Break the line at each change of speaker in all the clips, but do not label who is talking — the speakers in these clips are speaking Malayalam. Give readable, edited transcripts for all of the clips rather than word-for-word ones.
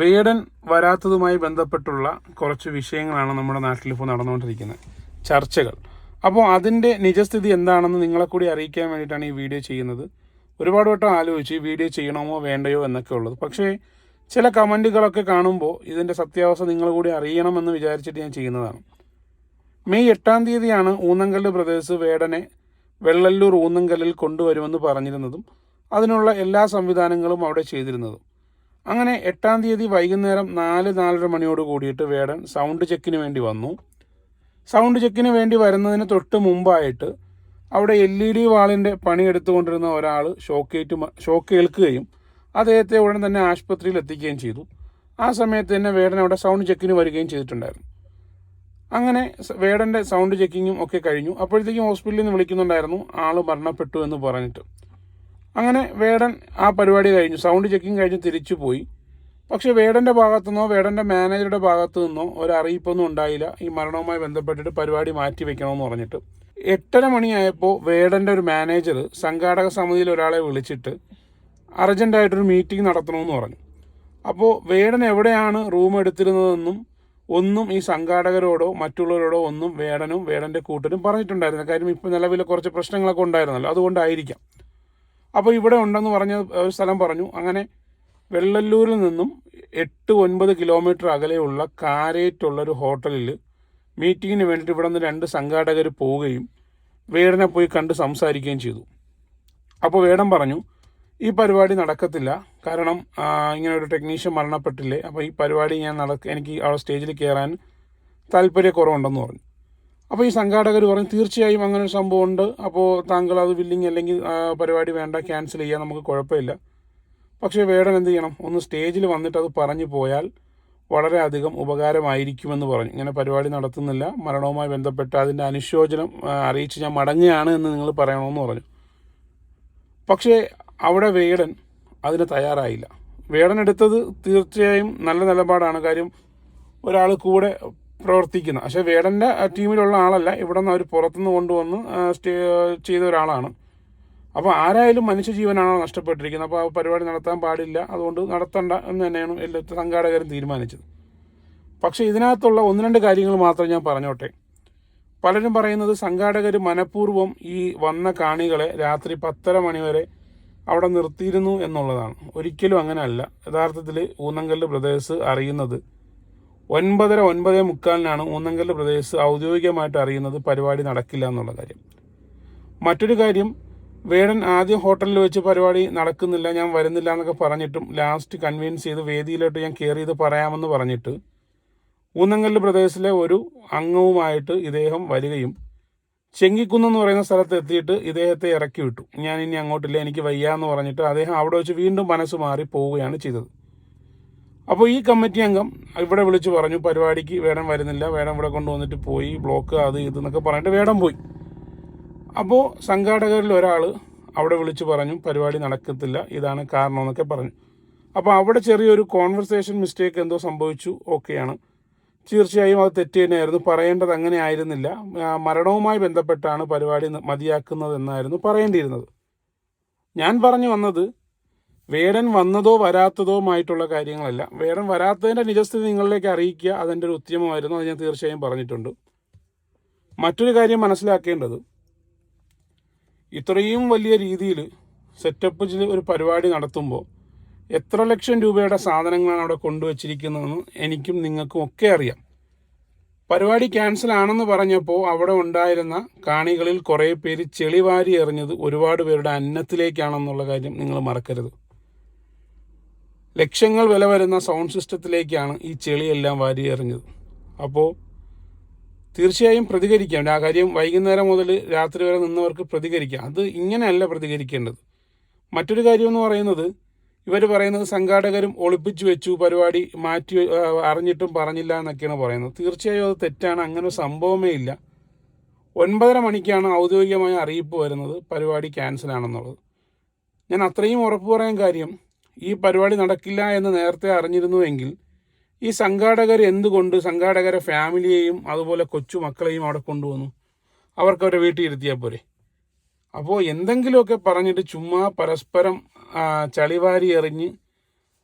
വേടൻ വരാത്തതുമായി ബന്ധപ്പെട്ടുള്ള കുറച്ച് വിഷയങ്ങളാണ് നമ്മുടെ നാട്ടിൽ ഇപ്പോൾ നടന്നുകൊണ്ടിരിക്കുന്നത്, ചർച്ചകൾ. അപ്പോൾ അതിൻ്റെ നിജസ്ഥിതി എന്താണെന്ന് നിങ്ങളെ കൂടി അറിയിക്കാൻ വേണ്ടിയിട്ടാണ് ഈ വീഡിയോ ചെയ്യുന്നത്. ഒരുപാട് വട്ടം ആലോചിച്ച് ഈ വീഡിയോ ചെയ്യണമോ വേണ്ടയോ എന്നൊക്കെ ഉള്ളത്. പക്ഷേ ചില കമൻറ്റുകളൊക്കെ കാണുമ്പോൾ ഇതിൻ്റെ സത്യാവസ്ഥ നിങ്ങൾ കൂടി അറിയണമെന്ന് വിചാരിച്ചിട്ട് ഞാൻ ചെയ്യുന്നതാണ്. മെയ് 8-ാം തീയതിയാണ് ഊന്നങ്കല്ല് ബ്രദേഴ്സ് വേടനെ വെള്ളല്ലൂർ ഊന്നങ്കല്ലിൽ കൊണ്ടുവരുമെന്ന് പറഞ്ഞിരുന്നതും അതിനുള്ള എല്ലാ സംവിധാനങ്ങളും അവിടെ ചെയ്തിരുന്നതും. അങ്ങനെ 8-ാം തീയതി വൈകുന്നേരം 4-4:30 മണിയോട് കൂടിയിട്ട് വേടൻ സൗണ്ട് ചെക്കിന് വേണ്ടി വന്നു. സൗണ്ട് ചെക്കിന് വേണ്ടി വരുന്നതിന് തൊട്ട് മുമ്പായിട്ട് അവിടെ LED വാളിൻ്റെ പണിയെടുത്തുകൊണ്ടിരുന്ന ഒരാൾ ഷോക്ക് ഏൽക്കുകയും അദ്ദേഹത്തെ ഉടൻ തന്നെ ആശുപത്രിയിൽ എത്തിക്കുകയും ചെയ്തു. ആ സമയത്ത് തന്നെ വേടൻ അവിടെ സൗണ്ട് ചെക്കിന് വരികയും ചെയ്തിട്ടുണ്ടായിരുന്നു. അങ്ങനെ വേടൻ്റെ സൗണ്ട് ചെക്കിങ്ങും ഒക്കെ കഴിഞ്ഞു. അപ്പോഴത്തേക്കും ഹോസ്പിറ്റലിൽ നിന്ന് വിളിക്കുന്നുണ്ടായിരുന്നു ആൾ മരണപ്പെട്ടു എന്ന് പറഞ്ഞിട്ട്. അങ്ങനെ വേടൻ ആ പരിപാടി കഴിഞ്ഞു, സൗണ്ട് ചെക്കിങ് കഴിഞ്ഞ് തിരിച്ചു പോയി. പക്ഷെ വേടൻ്റെ ഭാഗത്തു നിന്നോ വേടൻ്റെ മാനേജറുടെ ഭാഗത്തു നിന്നോ ഒരറിയിപ്പൊന്നും ഉണ്ടായില്ല ഈ മരണവുമായി ബന്ധപ്പെട്ടിട്ട് പരിപാടി മാറ്റി വെക്കണമെന്ന് പറഞ്ഞിട്ട്. 8:30 മണിയായപ്പോൾ വേടൻ്റെ ഒരു മാനേജർ സംഘാടക സമിതിയിൽ ഒരാളെ വിളിച്ചിട്ട് അർജൻറ്റായിട്ടൊരു മീറ്റിംഗ് നടത്തണമെന്ന് പറഞ്ഞു. അപ്പോൾ വേടൻ എവിടെയാണ് റൂം എടുത്തിരുന്നതെന്നും ഒന്നും ഈ സംഘാടകരോടോ മറ്റുള്ളവരോടോ ഒന്നും വേടനും വേടൻ്റെ കൂട്ടരും പറഞ്ഞിട്ടുണ്ടായിരുന്നില്ല. കാര്യം ഇപ്പോൾ നിലവിൽ കുറച്ച് പ്രശ്നങ്ങളൊക്കെ ഉണ്ടായിരുന്നല്ലോ, അതുകൊണ്ടായിരിക്കാം. അപ്പോൾ ഇവിടെ ഉണ്ടെന്ന് പറഞ്ഞ ഒരു സ്ഥലം പറഞ്ഞു. അങ്ങനെ വെള്ളല്ലൂരിൽ നിന്നും 8-9 കിലോമീറ്റർ അകലെയുള്ള കാരേറ്റുള്ളൊരു ഹോട്ടലിൽ മീറ്റിങ്ങിന് വേണ്ടിയിട്ട് ഇവിടെ നിന്ന് 2 സംഘാടകർ പോവുകയും വേടനെ പോയി കണ്ട് സംസാരിക്കുകയും ചെയ്തു. അപ്പോൾ വേടൻ പറഞ്ഞു ഈ പരിപാടി നടക്കത്തില്ല, കാരണം ഇങ്ങനെ ഒരു ടെക്നീഷ്യൻ മരണപ്പെട്ടില്ലേ, അപ്പോൾ ഈ പരിപാടി എനിക്ക് അവിടെ സ്റ്റേജിൽ കയറാൻ താല്പര്യക്കുറവുണ്ടെന്ന് പറഞ്ഞു. അപ്പോൾ ഈ സംഘാടകർ പറഞ്ഞു തീർച്ചയായും അങ്ങനെ ഒരു സംഭവം ഉണ്ട്, അപ്പോൾ താങ്കൾ അത് വില്ലിങ് അല്ലെങ്കിൽ പരിപാടി വേണ്ട, ക്യാൻസൽ ചെയ്യാൻ നമുക്ക് കുഴപ്പമില്ല. പക്ഷേ വേടൻ എന്ത് ചെയ്യണം, ഒന്ന് സ്റ്റേജിൽ വന്നിട്ട് അത് പറഞ്ഞു പോയാൽ വളരെയധികം ഉപകാരമായിരിക്കുമെന്ന് പറഞ്ഞു. ഇങ്ങനെ പരിപാടി നടത്തുന്നില്ല, മരണവുമായി ബന്ധപ്പെട്ട് അതിൻ്റെ അനുശോചനം അറിയിച്ച് ഞാൻ മടങ്ങുകയാണ് എന്ന് നിങ്ങൾ പറയണമെന്ന് പറഞ്ഞു. പക്ഷേ അവിടെ വേടൻ അതിന് തയ്യാറായില്ല. വേടൻ എടുത്തത് തീർച്ചയായും നല്ല നിലപാടാണ്. കാര്യം ഒരാൾ കൂടെ പ്രവർത്തിക്കുന്ന, പക്ഷേ വേടൻ്റെ ടീമിലുള്ള ആളല്ല, ഇവിടെ നിന്ന് അവർ പുറത്തുനിന്ന് കൊണ്ടുവന്ന് ചെയ്ത ഒരാളാണ്. അപ്പോൾ ആരായാലും മനുഷ്യജീവനാണോ നഷ്ടപ്പെട്ടിരിക്കുന്നത്, അപ്പോൾ ആ പരിപാടി നടത്താൻ പാടില്ല, അതുകൊണ്ട് നടത്തണ്ട എന്ന് തന്നെയാണ് എല്ലാ സംഘാടകരും തീരുമാനിച്ചത്. പക്ഷേ ഇതിനകത്തുള്ള 1-2 കാര്യങ്ങൾ മാത്രം ഞാൻ പറഞ്ഞോട്ടെ. പലരും പറയുന്നത് സംഘാടകർ മനഃപൂർവ്വം ഈ വന്ന കാണികളെ രാത്രി 10:30 മണി വരെ അവിടെ നിർത്തിയിരുന്നു എന്നുള്ളതാണ്. ഒരിക്കലും അങ്ങനെയല്ല. യഥാർത്ഥത്തിൽ ഊന്നങ്കല്ല് ബ്രദേഴ്സ് അറിയുന്നത് 9:30-9:45 ഊന്നങ്കല്ല് ബ്രദേഴ്സ് ഔദ്യോഗികമായിട്ട് അറിയുന്നത് പരിപാടി നടക്കില്ല എന്നുള്ള കാര്യം. മറ്റൊരു കാര്യം, വേടൻ ആദ്യം ഹോട്ടലിൽ വെച്ച് പരിപാടി നടക്കുന്നില്ല, ഞാൻ വരുന്നില്ല എന്നൊക്കെ പറഞ്ഞിട്ടും ലാസ്റ്റ് കൺവിൻസ് ചെയ്ത് വേദിയിലോട്ട് ഞാൻ കയറി ഇത് പറയാമെന്ന് പറഞ്ഞിട്ട് ഊന്നങ്കല്ല് ബ്രദേഴ്സിലെ ഒരു അംഗവുമായിട്ട് ഇദ്ദേഹം വരികയും ചെങ്ങിക്കുന്നെന്ന് പറയുന്ന സ്ഥലത്ത് എത്തിയിട്ട് ഇദ്ദേഹത്തെ ഇറക്കി വിട്ടു. ഞാൻ ഇനി അങ്ങോട്ടില്ല, എനിക്ക് വയ്യാന്ന് പറഞ്ഞിട്ട് അദ്ദേഹം അവിടെ വെച്ച് വീണ്ടും മനസ്സ് മാറി പോവുകയാണ് ചെയ്തത്. അപ്പോൾ ഈ കമ്മിറ്റി അംഗം ഇവിടെ വിളിച്ച് പറഞ്ഞു പരിപാടിക്ക് വേടൻ വരുന്നില്ല, വേടൻ ഇവിടെ കൊണ്ടുവന്നിട്ട് പോയി, ബ്ലോക്ക് അത് ഇതെന്നൊക്കെ പറഞ്ഞിട്ട് വേടൻ പോയി. അപ്പോൾ സംഘാടകരിൽ ഒരാൾ അവിടെ വിളിച്ച് പറഞ്ഞു പരിപാടി നടക്കത്തില്ല, ഇതാണ് കാരണം എന്നൊക്കെ പറഞ്ഞു. അപ്പോൾ അവിടെ ചെറിയൊരു കോൺവെർസേഷൻ മിസ്റ്റേക്ക് എന്തോ സംഭവിച്ചു, ഓക്കെയാണ്. തീർച്ചയായും അത് തെറ്റ് തന്നെയായിരുന്നു, പറയേണ്ടത് അങ്ങനെ ആയിരുന്നില്ല. മരണവുമായി ബന്ധപ്പെട്ടാണ് പരിപാടി മതിയാക്കുന്നത് എന്നായിരുന്നു പറയേണ്ടിയിരുന്നത്. ഞാൻ പറഞ്ഞു വന്നത് വേടൻ വന്നതോ വരാത്തതോ ആയിട്ടുള്ള കാര്യങ്ങളല്ല. വേടൻ വരാത്തതിൻ്റെ നിജസ്ഥിതി നിങ്ങളിലേക്ക് അറിയിക്കുക, അതിൻ്റെ ഒരു ഉദ്യമമായിരുന്നു, അത് ഞാൻ തീർച്ചയായും പറഞ്ഞിട്ടുണ്ട്. മറ്റൊരു കാര്യം മനസ്സിലാക്കേണ്ടത്, ഇത്രയും വലിയ രീതിയിൽ സെറ്റപ്പ് ഒരു പരിപാടി നടത്തുമ്പോൾ എത്ര ലക്ഷം രൂപയുടെ സാധനങ്ങളാണ് അവിടെ കൊണ്ടുവച്ചിരിക്കുന്നതെന്ന് എനിക്കും നിങ്ങൾക്കും ഒക്കെ അറിയാം. പരിപാടി ക്യാൻസൽ ആണെന്ന് പറഞ്ഞപ്പോൾ അവിടെ ഉണ്ടായിരുന്ന കാണികളിൽ കുറേ പേര് ചെളിവാരി എറിഞ്ഞത് ഒരുപാട് പേരുടെ അന്നത്തിലേക്കാണെന്നുള്ള കാര്യം നിങ്ങൾ മറക്കരുത്. ലക്ഷങ്ങൾ വില വരുന്ന സൗണ്ട് സിസ്റ്റത്തിലേക്കാണ് ഈ ചെളിയെല്ലാം വാരി എറിഞ്ഞത്. അപ്പോൾ തീർച്ചയായും പ്രതികരിക്കാം. ആ കാര്യം വൈകുന്നേരം മുതൽ രാത്രി വരെ നിന്നവർക്ക് പ്രതികരിക്കാം. അത് ഇങ്ങനെയല്ല പ്രതികരിക്കേണ്ടത്. മറ്റൊരു കാര്യമെന്ന് പറയുന്നത്, ഇവർ പറയുന്നത് സംഘാടകരും ഒളിപ്പിച്ചു വെച്ചു, പരിപാടി മാറ്റി അറിഞ്ഞിട്ടും പറഞ്ഞില്ല എന്നൊക്കെയാണ് പറയുന്നത്. തീർച്ചയായും അത് തെറ്റാണ്, അങ്ങനെ ഒരു സംഭവമേ ഇല്ല. 9:30 മണിക്കാണ് ഔദ്യോഗികമായ അറിയിപ്പ് വരുന്നത് പരിപാടി ക്യാൻസൽ ആണെന്നുള്ളത്. ഞാൻ അത്രയും ഉറപ്പ് പറയാൻ കാര്യം, ഈ പരിപാടി നടക്കില്ല എന്ന് നേരത്തെ അറിഞ്ഞിരുന്നുവെങ്കിൽ ഈ സംഘാടകർ എന്തുകൊണ്ട് സംഘാടകരെ ഫാമിലിയെയും അതുപോലെ കൊച്ചു മക്കളെയും അവിടെ കൊണ്ടുവന്നു? അവർക്ക് അവരെ വീട്ടിൽ ഇരുത്തിയാൽ പോരെ? അപ്പോൾ എന്തെങ്കിലുമൊക്കെ പറഞ്ഞിട്ട് ചുമ്മാ പരസ്പരം ചളിവാരി എറിഞ്ഞ്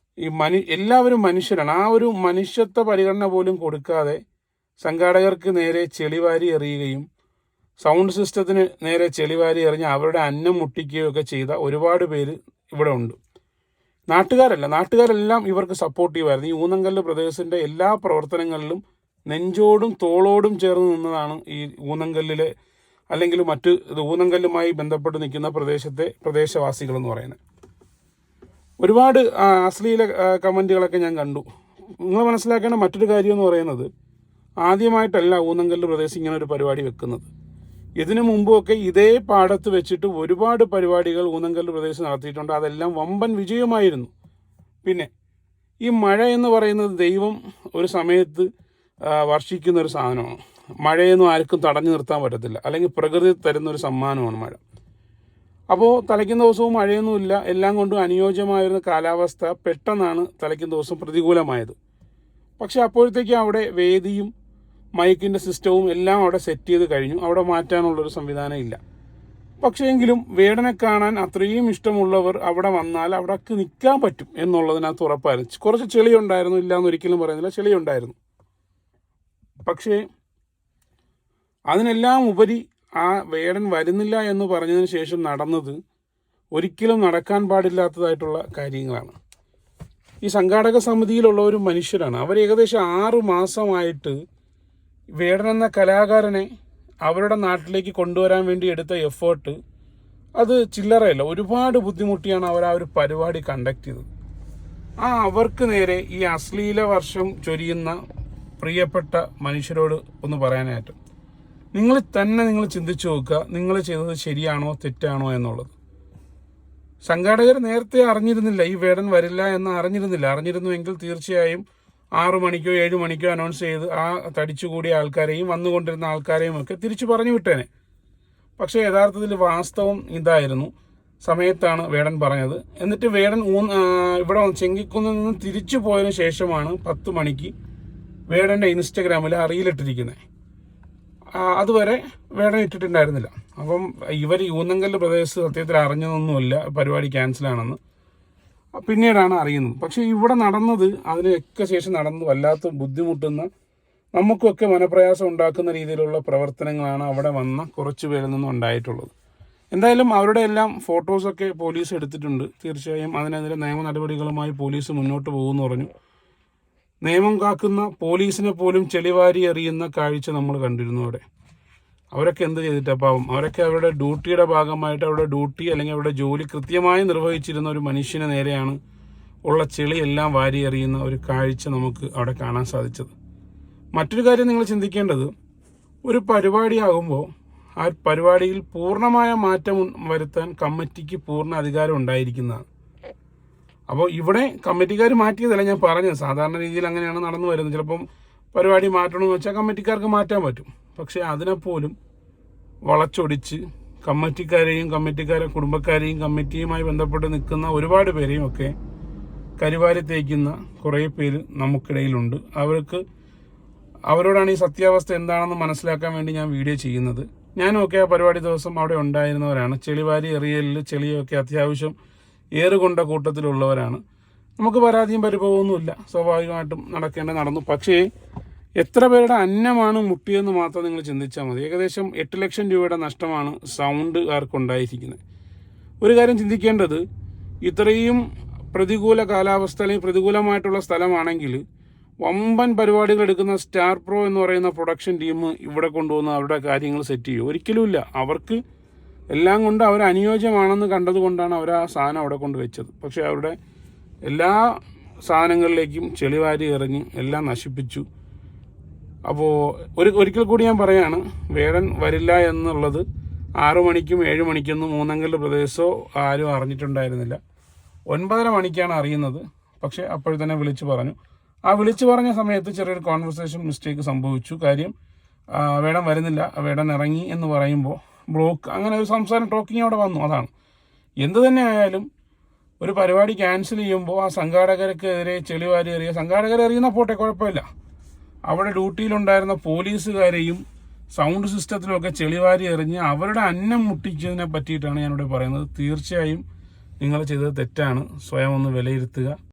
എല്ലാവരും മനുഷ്യരാണ്. ആ ഒരു മനുഷ്യത്വ പരിഗണന പോലും കൊടുക്കാതെ സംഘാടകർക്ക് നേരെ ചെളിവാരി എറിയുകയും സൗണ്ട് സിസ്റ്റത്തിന് നേരെ ചെളിവാരി എറിഞ്ഞ് അവരുടെ അന്നം മുട്ടിക്കുകയൊക്കെ ചെയ്ത ഒരുപാട് പേര് ഇവിടെ ഉണ്ട്. നാട്ടുകാരെല്ലാം ഇവർക്ക് സപ്പോർട്ടീവായിരുന്നു. ഈ ഊന്നങ്കല്ല് ബ്രദേഴ്സിൻ്റെ എല്ലാ പ്രവർത്തനങ്ങളിലും നെഞ്ചോടും തോളോടും ചേർന്ന് നിന്നതാണ് ഈ ഊന്നങ്കല്ലിലെ അല്ലെങ്കിൽ മറ്റ് ഊന്നങ്കല്ലുമായി ബന്ധപ്പെട്ട് നിൽക്കുന്ന പ്രദേശവാസികൾ എന്ന് പറയുന്നത്. ഒരുപാട് അശ്ലീല കമൻറ്റുകളൊക്കെ ഞാൻ കണ്ടു. നിങ്ങൾ മനസ്സിലാക്കേണ്ട മറ്റൊരു കാര്യം എന്ന് പറയുന്നത്, ആദ്യമായിട്ടല്ല ഊന്നങ്കല്ല് ബ്രദേഴ്സ് ഇങ്ങനെ ഒരു പരിപാടി വെക്കുന്നത്. ഇതിനു മുമ്പൊക്കെ ഇതേ പാടത്ത് വെച്ചിട്ട് ഒരുപാട് പരിപാടികൾ ഊന്നങ്കല്ല് ബ്രദേഴ്സ് നടത്തിയിട്ടുണ്ട്. അതെല്ലാം വമ്പൻ വിജയമായിരുന്നു. പിന്നെ ഈ മഴ എന്ന് പറയുന്നത് ദൈവം ഒരു സമയത്ത് വർഷിക്കുന്ന ഒരു സാധനമാണ്. മഴയൊന്നും ആർക്കും തടഞ്ഞു നിർത്താൻ പറ്റത്തില്ല, അല്ലെങ്കിൽ പ്രകൃതി തരുന്ന ഒരു സമ്മാനമാണ് മഴ. അപ്പോൾ തലയ്ക്കുന്ന ദിവസവും മഴയൊന്നുമില്ല, എല്ലാം കൊണ്ടും അനുയോജ്യമായിരുന്ന കാലാവസ്ഥ പെട്ടെന്നാണ് തലയ്ക്കുന്ന ദിവസം പ്രതികൂലമായത്. പക്ഷെ അപ്പോഴത്തേക്കും അവിടെ വേദിയും മൈക്കിൻ്റെ സിസ്റ്റവും എല്ലാം അവിടെ സെറ്റ് ചെയ്ത് കഴിഞ്ഞു. അവിടെ മാറ്റാനുള്ളൊരു സംവിധാനം ഇല്ല. പക്ഷേ എങ്കിലും വേടനെ കാണാൻ അത്രയും ഇഷ്ടമുള്ളവർ അവിടെ വന്നാൽ അവിടേക്ക് നിൽക്കാൻ പറ്റും എന്നുള്ളതിനകത്ത് ഉറപ്പായിരുന്നു. കുറച്ച് ചെളിയുണ്ടായിരുന്നു, ഇല്ലയെന്ന് ഒരിക്കലും പറയുന്നില്ല, ചെളിയുണ്ടായിരുന്നു. പക്ഷേ അതിനെല്ലാം ഉപരി ആ വേടൻ വരുന്നില്ല എന്ന് പറഞ്ഞതിന് ശേഷം നടന്നത് ഒരിക്കലും നടക്കാൻ പാടില്ലാത്തതായിട്ടുള്ള കാര്യങ്ങളാണ്. ഈ സംഘാടക സമിതിയിലുള്ള ഒരു മനുഷ്യരാണ്. അവർ ഏകദേശം 6 മാസമായിട്ട് വേടൻ എന്ന കലാകാരനെ അവരുടെ നാട്ടിലേക്ക് കൊണ്ടുവരാൻ വേണ്ടി എടുത്ത എഫേർട്ട് അത് ചില്ലറയല്ല. ഒരുപാട് ബുദ്ധിമുട്ടിയാണ് അവർ ആ ഒരു പരിപാടി കണ്ടക്ട് ചെയ്തത്. അവർക്ക് നേരെ ഈ അശ്ലീല വർഷം ചൊരിയുന്ന പ്രിയപ്പെട്ട മനുഷ്യരോട് ഒന്ന് പറയാനായിട്ട്, നിങ്ങൾ ചിന്തിച്ചു നോക്കുക, നിങ്ങൾ ചെയ്തത് ശരിയാണോ തെറ്റാണോ എന്നുള്ളത്. സംഘാടകർ നേരത്തെ അറിഞ്ഞിരുന്നില്ല, ഈ വേടൻ വരില്ല എന്ന് അറിഞ്ഞിരുന്നുവെങ്കിൽ തീർച്ചയായും 6 മണിക്കോ 7 മണിക്കോ അനൗൺസ് ചെയ്ത് ആ തടിച്ചുകൂടിയ ആൾക്കാരെയും വന്നുകൊണ്ടിരുന്ന ആൾക്കാരെയും ഒക്കെ തിരിച്ചു പറഞ്ഞു വിട്ടേനെ. പക്ഷേ യഥാർത്ഥത്തിൽ വാസ്തവം ഇതായിരുന്നു. സമയത്താണ് വേടൻ പറഞ്ഞത്. എന്നിട്ട് വേടൻ ഇവിടെ ചെങ്കിക്കുന്നിൽ നിന്ന് തിരിച്ചു പോയതിനു ശേഷമാണ് 10 മണിക്ക് വേടൻ്റെ ഇൻസ്റ്റഗ്രാമിൽ റീലിട്ടിരിക്കുന്നത്. അതുവരെ വേടൻ ഇട്ടിട്ടുണ്ടായിരുന്നില്ല. അപ്പം ഇവർ ഊന്നങ്കല്ല് ബ്രദേഴ്സ് സത്യത്തിൽ അറിഞ്ഞതൊന്നുമില്ല പരിപാടി ക്യാൻസലാണെന്ന്. പിന്നീടാണ് അറിയുന്നത്. പക്ഷേ ഇവിടെ നടന്നത്, അതിനൊക്കെ ശേഷം നടന്നത് വല്ലാത്ത ബുദ്ധിമുട്ടുന്ന, നമുക്കൊക്കെ മനപ്രയാസം ഉണ്ടാക്കുന്ന രീതിയിലുള്ള പ്രവർത്തനങ്ങളാണ് അവിടെ വന്ന കുറച്ച് പേരിൽ നിന്നും ഉണ്ടായിട്ടുള്ളത്. എന്തായാലും അവരുടെ എല്ലാം ഫോട്ടോസൊക്കെ പോലീസ് എടുത്തിട്ടുണ്ട്. തീർച്ചയായും അതിനെതിരെ നിയമ നടപടികളുമായി പോലീസ് മുന്നോട്ട് പോകുമെന്ന് പറഞ്ഞു. നിയമം കാക്കുന്ന പോലീസിനെ പോലും ചെളിവാരി എറിയുന്ന കാഴ്ച നമ്മൾ കണ്ടിരുന്നു അവിടെ. അവരൊക്കെ എന്ത് ചെയ്തിട്ടാ പാവം. അവരൊക്കെ അവരുടെ ഡ്യൂട്ടിയുടെ ഭാഗമായിട്ട് അവരുടെ ഡ്യൂട്ടി അല്ലെങ്കിൽ അവരുടെ ജോലി കൃത്യമായി നിർവഹിച്ചിരുന്ന ഒരു മനുഷ്യന് നേരെയാണ് ഉള്ള ചെളിയെല്ലാം വാരി എറിയുന്ന ഒരു കാഴ്ച നമുക്ക് അവിടെ കാണാൻ സാധിച്ചത്. മറ്റൊരു കാര്യം നിങ്ങൾ ചിന്തിക്കേണ്ടത്, ഒരു പരിപാടിയാകുമ്പോൾ ആ പരിപാടിയിൽ പൂർണ്ണമായ മാറ്റം വരുത്താൻ കമ്മിറ്റിക്ക് പൂർണ്ണ അധികാരം ഉണ്ടായിരിക്കുന്നതാണ്. അപ്പോൾ ഇവിടെ കമ്മിറ്റിക്കാർ മാറ്റിയതല്ല ഞാൻ പറഞ്ഞത്. സാധാരണ രീതിയിൽ അങ്ങനെയാണ് നടന്നു വരുന്നത്. ചിലപ്പം പരിപാടി മാറ്റണമെന്ന് വെച്ചാൽ കമ്മിറ്റിക്കാർക്ക് മാറ്റാൻ പറ്റും. പക്ഷേ അതിനെപ്പോലും വളച്ചൊടിച്ച് കമ്മിറ്റിക്കാരെ കുടുംബക്കാരെയും കമ്മിറ്റിയുമായി ബന്ധപ്പെട്ട് നിൽക്കുന്ന ഒരുപാട് പേരെയും ഒക്കെ കരിവാരി തേക്കുന്ന കുറേ പേര് നമുക്കിടയിലുണ്ട്. അവരോടാണ് ഈ സത്യാവസ്ഥ എന്താണെന്ന് മനസ്സിലാക്കാൻ വേണ്ടി ഞാൻ വീഡിയോ ചെയ്യുന്നത്. ഞാനൊക്കെ ആ പരിപാടി ദിവസം അവിടെ ഉണ്ടായിരുന്നവരാണ്. ചെളിവാരി എറിയലിൽ ചെളിയൊക്കെ അത്യാവശ്യം ഏറുകൊണ്ട കൂട്ടത്തിലുള്ളവരാണ്. നമുക്ക് പരാതിയും പരിഭവമൊന്നുമില്ല, സ്വാഭാവികമായിട്ടും നടന്നു. പക്ഷേ എത്ര പേരുടെ അന്നമാണ് മുട്ടിയെന്ന് മാത്രം നിങ്ങൾ ചിന്തിച്ചാൽ മതി. ഏകദേശം 8 ലക്ഷം രൂപയുടെ നഷ്ടമാണ് സൗണ്ടുകാർക്കുണ്ടായിരിക്കുന്നത്. ഒരു കാര്യം ചിന്തിക്കേണ്ടത്, ഇത്രയും പ്രതികൂല കാലാവസ്ഥ അല്ലെങ്കിൽ പ്രതികൂലമായിട്ടുള്ള സ്ഥലമാണെങ്കിൽ വമ്പൻ പരിപാടികൾ എടുക്കുന്ന സ്റ്റാർ പ്രോ എന്ന് പറയുന്ന പ്രൊഡക്ഷൻ ടീം ഇവിടെ കൊണ്ടുവന്ന് അവരുടെ കാര്യങ്ങൾ സെറ്റ് ചെയ്യും? ഒരിക്കലുമില്ല. അവർക്ക് എല്ലാം കൊണ്ട് അവർ അനുയോജ്യമാണെന്ന് കണ്ടതുകൊണ്ടാണ് അവർ ആ സാധനം അവിടെ കൊണ്ട് വെച്ചത്. പക്ഷേ അവരുടെ എല്ലാ സാധനങ്ങളിലേക്കും ചെളിവാരി എറിഞ്ഞ് എല്ലാം നശിപ്പിച്ചു. അപ്പോൾ ഒരിക്കൽ കൂടി ഞാൻ പറയാണ്, വേടൻ വരില്ല എന്നുള്ളത് 6 മണിക്കും 7 മണിക്കൊന്നും ഊന്നങ്കല്ല് പ്രദേശമോ ആരും അറിഞ്ഞിട്ടുണ്ടായിരുന്നില്ല. 9:30 മണിക്കാണ് അറിയുന്നത്. പക്ഷേ അപ്പോൾ തന്നെ വിളിച്ചു പറഞ്ഞു. ആ വിളിച്ചു പറഞ്ഞ സമയത്ത് ചെറിയൊരു കോൺവെർസേഷൻ മിസ്റ്റേക്ക് സംഭവിച്ചു. കാര്യം വേടൻ വരുന്നില്ല, വേടൻ ഇറങ്ങി എന്ന് പറയുമ്പോൾ ബ്ലോക്ക്, അങ്ങനെ ഒരു സംസാരം ടോക്കിങ് അവിടെ വന്നു. അതാണ്. എന്ത് തന്നെ ആയാലും ഒരു പരിപാടി ക്യാൻസൽ ചെയ്യുമ്പോൾ ആ സംഘാടകർക്കെതിരെ ചെളിവാരി എറിയുക, സംഘാടകരെ എറിയുന്ന പോട്ടെ, കുഴപ്പമില്ല. അവിടെ ഡ്യൂട്ടിയിലുണ്ടായിരുന്ന പോലീസുകാരെയും സൗണ്ട് സിസ്റ്റത്തിലുമൊക്കെ ചെളിവാരി എറിഞ്ഞ് അവരുടെ അന്നം മുട്ടിച്ചതിനെ പറ്റിയിട്ടാണ് ഞാനിവിടെ പറയുന്നത്. തീർച്ചയായും നിങ്ങൾ ചെയ്തത് തെറ്റാണ്. സ്വയം ഒന്ന് വിലയിരുത്തുക.